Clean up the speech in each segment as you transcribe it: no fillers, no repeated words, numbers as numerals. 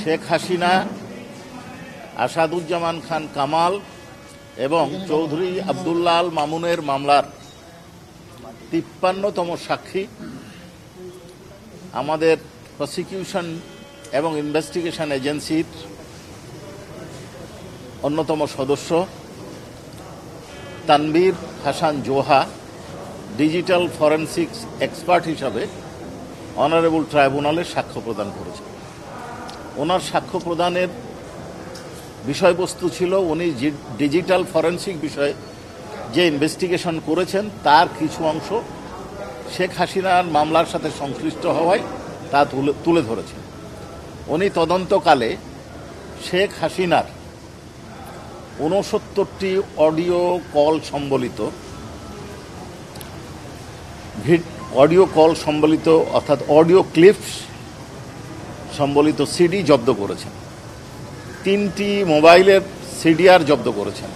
শেখ হাসিনা, আসাদুজ্জামান খান কামাল এবং চৌধুরী আব্দুল্লাহ আল মামুনের মামলার 53তম সাক্ষী আমাদের প্রসিকিউশন এবং ইনভেস্টিগেশন এজেন্সির অন্যতম সদস্য Tanvir Hasan Zoha digital forensics expert হিসাবে অনারেবল ট্রাইব্যুনালে সাক্ষ্য প্রদান করেছেন। ওনার সাক্ষ্য প্রদানের বিষয়বস্তু ছিল উনি ডিজিটাল ফরেনসিক বিষয়ে যে ইনভেস্টিগেশন করেছেন তার কিছু অংশ শেখ হাসিনার মামলার সাথে সংশ্লিষ্ট হওয়ায় তা তুলে ধরেছেন। উনি তদন্তকালে শেখ হাসিনার 69টি অডিও কল সম্বলিত অর্থাৎ অডিও ক্লিপস সম্বলিত সিডি জব্দ করেছেন। 3টি মোবাইলের সিডিআর জব্দ করেছেন,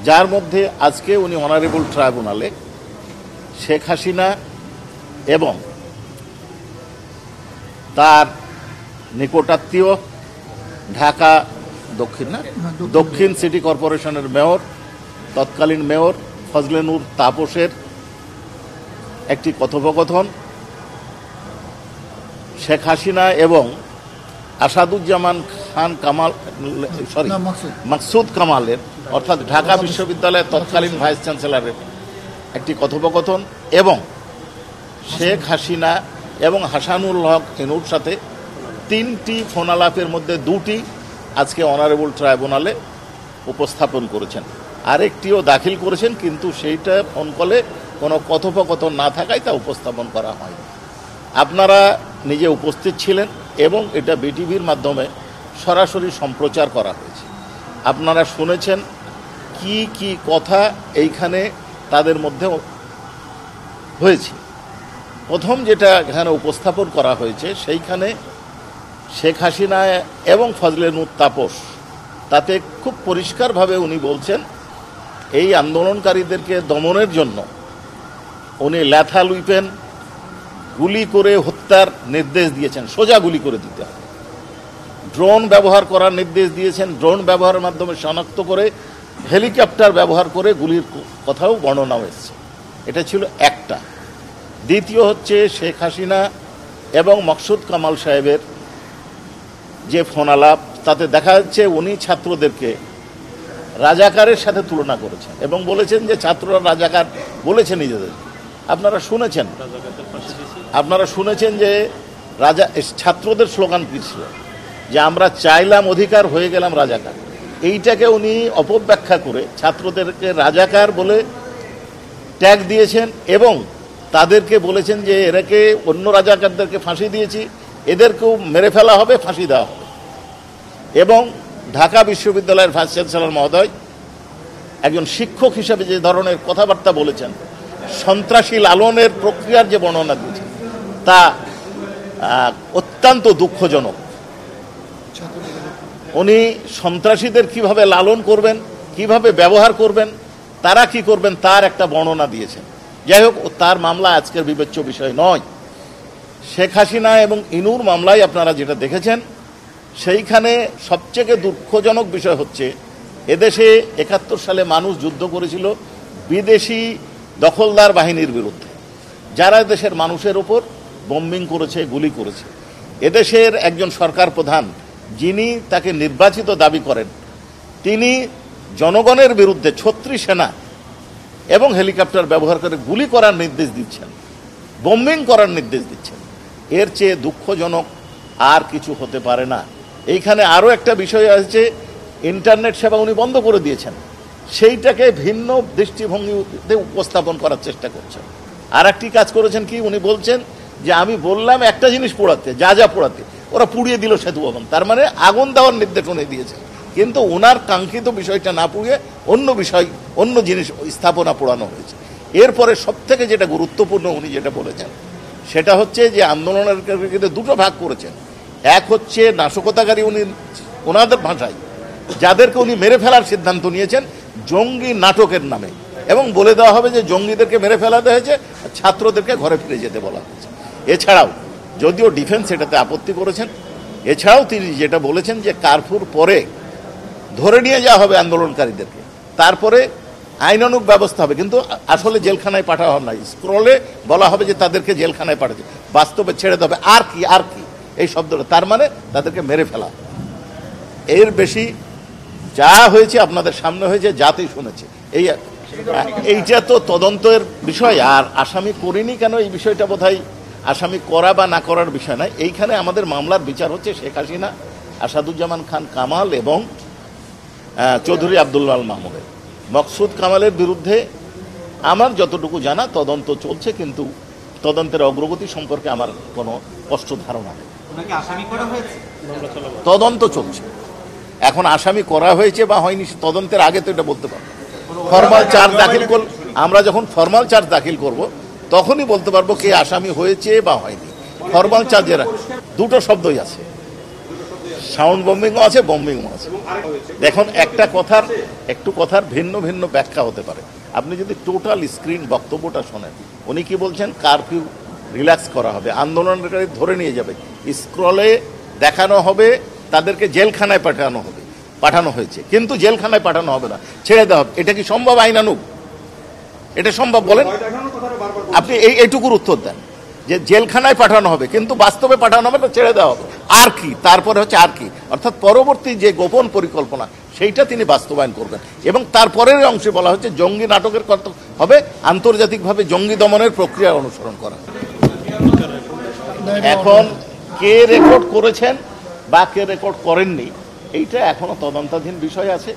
যার মধ্যে আজকে উনি অনারেবল ট্রাইব্যুনালে শেখ হাসিনা এবং তার নিকটাত্মীয় ঢাকা দক্ষিণ সিটি কর্পোরেশনের মেয়র, তৎকালীন মেয়র ফজলে নূর তাপসের একটি কথোপকথন, শেখ হাসিনা এবং আসাদুজ্জামান খান কামাল মাকসুদ কামালের অর্থাৎ ঢাকা বিশ্ববিদ্যালয়ের তৎকালীন ভাইস চ্যান্সেলরের একটি কথোপকথন এবং শেখ হাসিনা এবং হাসানুল হক এনুর সাথে 3টি ফোনালাপের মধ্যে 2টি আজকে অনারেবল ট্রাইব্যুনালে উপস্থাপন করেছেন। আরেকটিও দাখিল করেছেন, কিন্তু সেইটা ফোন কলে কোনো কথোপকথন না থাকায় তা উপস্থাপন করা হয়নি। আপনারা নিজে উপস্থিত ছিলেন এবং এটা বিটিভির মাধ্যমে সরাসরি সম্প্রচার করা হয়েছে। আপনারা শুনেছেন কি কি কথা এইখানে তাদের মধ্যে হয়েছে। প্রথম যেটা এখানে উপস্থাপন করা হয়েছে সেইখানে শেখ হাসিনা এবং ফজলে নূর তাপস তাতে খুব পরিষ্কারভাবে উনি বলছেন এই আন্দোলনকারীদেরকে দমনের জন্য উনি ল্যাথাল উইপেন গুলি করে হত্যার নির্দেশ দিয়েছেন, সোজা গুলি করে দিতে হবে। ড্রোন ব্যবহার করার নির্দেশ দিয়েছেন, ড্রোন ব্যবহারের মাধ্যমে শনাক্ত করে হেলিকপ্টার ব্যবহার করে গুলির কথাও বর্ণনা হয়েছে। এটা ছিল একটা। দ্বিতীয় হচ্ছে শেখ হাসিনা এবং মাকসুদ কামাল সাহেবের যে ফোনালাপ, তাতে দেখা যাচ্ছে উনি ছাত্রদেরকে রাজাকারের সাথে তুলনা করেছেন এবং বলেছেন যে ছাত্ররা রাজাকার বলেছে নিজেদের। আপনারা শুনেছেন যে ছাত্রদের স্লোগান কি ছিল, যে আমরা চাইলাম অধিকার, হয়ে গেলাম রাজাকার। এইটাকে উনি অপব্যাখ্যা করে ছাত্রদেরকে রাজাকার বলে ট্যাগ দিয়েছেন এবং তাদেরকে বলেছেন যে এরাকে অন্য রাজাকারদেরকে ফাঁসি দিয়েছি, এদেরকেও মেরে ফেলা হবে, ফাঁসি দেওয়া হবে। এবং ঢাকা বিশ্ববিদ্যালয়ের ভাইস চ্যান্সেলর মহোদয় একজন শিক্ষক হিসেবে যে ধরনের কথাবার্তা বলেছেন, সন্ত্রাসী লালনের প্রক্রিয়ার যে বর্ণনা দিয়েছেন তা অত্যন্ত দুঃখজনক। উনি সন্ত্রাসীদের কিভাবে লালন করবেন, কিভাবে ব্যবহার করবেন, তারা কি করবেন তার একটা বর্ণনা দিয়েছেন। যাই হোক, তার মামলা আজকের বিবেচ্য বিষয় নয়। শেখ হাসিনা এবং ইনুর মামলায় আপনারা যেটা দেখেছেন, সেইখানে সবচেয়ে দুঃখজনক বিষয় হচ্ছে এদেশে 71 সালে মানুষ যুদ্ধ করেছিল বিদেশি দখলদার বাহিনীর বিরুদ্ধে, যারা দেশের মানুষের উপর বম্বিং করেছে, গুলি করেছে। এদেশের একজন সরকার প্রধান যিনি তাকে নির্বাচিত দাবি করেন, তিনি জনগণের বিরুদ্ধে 36 সেনা এবং হেলিকপ্টার ব্যবহার করে গুলি করার নির্দেশ দিচ্ছেন, বম্বিং করার নির্দেশ দিচ্ছেন। এর চেয়ে দুঃখজনক আর কিছু হতে পারে না। এইখানে আরও একটা বিষয় আছে, ইন্টারনেট সেবা উনি বন্ধ করে দিয়েছেন, সেইটাকে ভিন্ন দৃষ্টিভঙ্গিতে উপস্থাপন করার চেষ্টা করছেন। আর একটি কাজ করেছেন কি, উনি বলছেন যে আমি বললাম একটা জিনিস পোড়াতে, যা পোড়াতে, ওরা পুড়িয়ে দিল সেতু ভবন। তার মানে আগুন দেওয়ার নির্দেশ উনি দিয়েছেন, কিন্তু ওনার কাঙ্ক্ষিত বিষয়টা না পুড়িয়ে অন্য জিনিস স্থাপনা পোড়ানো হয়েছে। এরপরে সবথেকে যেটা গুরুত্বপূর্ণ উনি যেটা বলেছেন সেটা হচ্ছে যে আন্দোলনের ক্ষেত্রে 2টো ভাগ করেছেন। এক হচ্ছে নাশকতাকারী, উনি ওনাদের ভাষায় যাদেরকে উনি মেরে ফেলার সিদ্ধান্ত নিয়েছেন জঙ্গি নাটকের নামে, এবং বলে দেওয়া হবে যে জঙ্গিদেরকে মেরে ফেলাতে হয়েছে, ছাত্রদেরকে ঘরে ফিরে যেতে বলা হয়েছে। এছাড়াও যদিও ডিফেন্স এটাতে আপত্তি করেছেন, এছাড়াও তিনি যেটা বলেছেন যে কারফিউর পরে ধরে নিয়ে যাওয়া হবে আন্দোলনকারীদেরকে, তারপরে আইনানুগ ব্যবস্থা হবে, কিন্তু আসলে জেলখানায় পাঠানো হবে না। স্ক্রলে বলা হবে যে তাদেরকে জেলখানায় পাঠাচ্ছে, বাস্তবে ছেড়ে দেবে। আর কি আর কি এই শব্দটা, তার মানে তাদেরকে মেরে ফেলা। এর বেশি যা হয়েছে আপনাদের সামনে হয়েছে, জাতি শুনেছে। এইটা তো তদন্তের বিষয়। আর আসামি করিনি কেন, এই বিষয়টা বোধহয় আসামি করা বা না করার বিষয় নয়। এইখানে আমাদের মামলার বিচার হচ্ছে শেখ হাসিনা, আসাদুজ্জামান খান কামাল এবং চৌধুরী আব্দুল্লাহ আল মাহমুদের। মকসুদ কামালের বিরুদ্ধে আমার যতটুকু জানা তদন্ত চলছে, কিন্তু তদন্তের অগ্রগতি সম্পর্কে আমার কোনো স্পষ্ট ধারণা নেই। তদন্ত চলছে, এখন আসামি করা হয়েছে বা হয়নি তদন্তের আগে তো এটা বলতে পারবো। ফরমাল চার্জ দাখিল করব, আমরা যখন ফরমাল চার্জ দাখিল করব তখনই বলতে পারবো কে আসামি হয়েছে বা হয়নি। ফরমাল চার্জের দুটো শব্দই আছে, সাউন্ড বম্বিংও আছে, বম্বিংও আছে। দেখুন, কথার ভিন্ন ভিন্ন ব্যাখ্যা হতে পারে। আপনি যদি টোটাল স্ক্রিন বক্তব্যটা শোনেন, উনি কি বলছেন, কারফিউ রিল্যাক্স করা হবে, আন্দোলনকারী ধরে নিয়ে যাবে, স্ক্রলে দেখানো হবে তাদেরকে জেলখানায় পাঠানো হয়েছে, কিন্তু জেলখানায় পাঠানো হবে না, ছেড়ে দেওয়া হবে। এটা কি সম্ভব আইনানুগ? এটা সম্ভব বলেন? আপনি এইটুকুর উত্তর দেন যে জেলখানায় পাঠানো হবে, কিন্তু বাস্তবে পাঠানো হবে না, ছেড়ে দেওয়া হবে। আর কি তারপরে হচ্ছে আর কি, অর্থাৎ পরবর্তী যে গোপন পরিকল্পনা সেইটা তিনি বাস্তবায়ন করবেন। এবং তারপরের অংশে বলা হচ্ছে জঙ্গি নাটকের হবে আন্তর্জাতিকভাবে জঙ্গি দমনের প্রক্রিয়া অনুসরণ করা। এখন কে রেকর্ড করেছেন বা কে রেকর্ড করেননি, এইটা এখনো তদন্তাধীন বিষয় আছে।